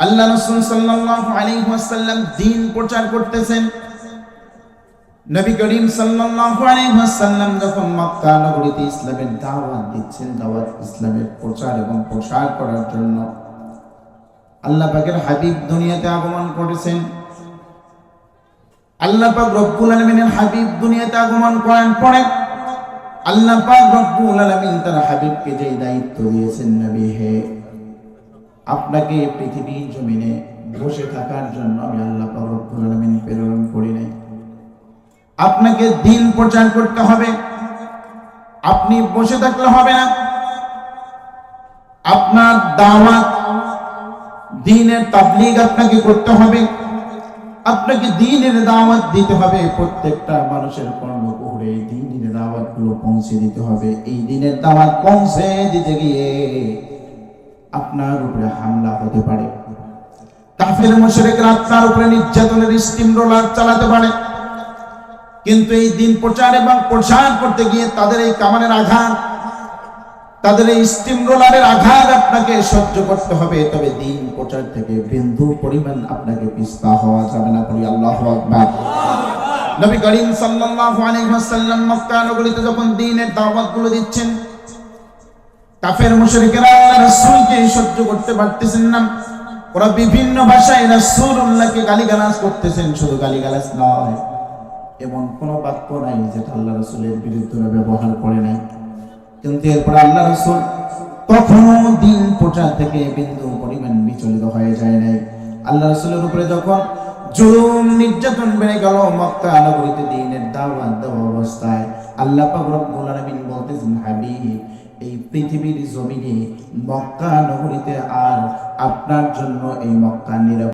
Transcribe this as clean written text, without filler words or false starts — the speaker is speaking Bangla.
আল্লাহ রাসূল সাল্লাল্লাহু আলাইহি ওয়াসাল্লাম দ্বীন প্রচার করতেছেন। নবী করিম সাল্লাল্লাহু আলাইহি ওয়াসাল্লাম যখন মক্কা নগরীতে ইসলামের দাওয়াত দিচ্ছেন, দাওয়াত ইসলামের প্রচার এবং প্রসার করার জন্য আল্লাহ পাকের হাবিব দুনিয়াতে আগমন করেছেন। আল্লাহ পাক রব্বুল আলামিনের হাবিব দুনিয়াতে আগমন করার পরে আল্লাহ পাক রব্বুল আলামিন তার হাবিবকে যে দায়িত্ব দিয়েছেন, নবী হে, আপনাকে পৃথিবীর জমিনে বসে থাকার জন্য আমি আল্লাহ পাক রব্বুল আলামিন প্রেরণ করি নাই। আপনাকে দ্বীন প্রচার করতে হবে। আপনি বসে থাকলে হবে না। আপনার দাওয়াত, দ্বীনের তাবলীগ আপনাকে করতে হবে। আপনাকে দ্বীনের দাওয়াত দিতে হবে। প্রত্যেকটা মানুষের কর্মকুহরে এই দ্বীনের দাওয়াতগুলো পৌঁছে দিতে হবে। এই দ্বীনের দাওয়াত পৌঁছে দিতে গিয়ে আপনার উপরে হামলা হতে পারে। কাফের মুশরিকরা আপনার উপরে নির্যাতনের স্টিম রোলার চালাতে পারে। কিন্তু এই দ্বীন প্রচার এবং প্রসার করতে গিয়ে তাদের এই কামানের আঘাত, তাদের এই স্টিম রোলারের আঘাত আপনাকে সহ্য করতে হবে। তবে দ্বীন প্রচার থেকে বিন্দু পরিমাণ আপনাকে পিছপা হওয়া যাবে না। বলি আল্লাহু আকবার। নবী করিম সাল্লাল্লাহু আলাইহি ওয়াসাল্লাম মক্কা নগরীতে যখন দ্বীনের দাওয়াতগুলো দিচ্ছেন, কাফের মুশরিকরা আল্লাহর রাসূলকে সহ্য করতে পারতেছেন না। ওরা বিভিন্ন ভাষায় রাসূলুল্লাহকে গালিগালাজ করতেছেন। শুধু গালিগালাজ নয়, এমন কোন বাক্য নাই যেটা আল্লাহ রাসূলের বিরুদ্ধে ব্যবহার করে নাই। কিন্তু এরপর আল্লাহ রাসূল কখনো দ্বীন প্রচার থেকে বিন্দু পরিমাণ বিচলিত হয়ে যায় নাই। আল্লাহ রাসূলের উপরে যখন জুলুম নির্যাতন বেড়ে গেল মক্কা নগরীতে দ্বীনের দাওয়াত দেওয়া অবস্থায়, আল্লাহ পাক রব্বুল আলামিন বলতেছেন, হাবিব, এই পৃথিবীর জমিনে মক্কা নগরীতে আর আপনার জন্য এই মক্কা নিরাপদ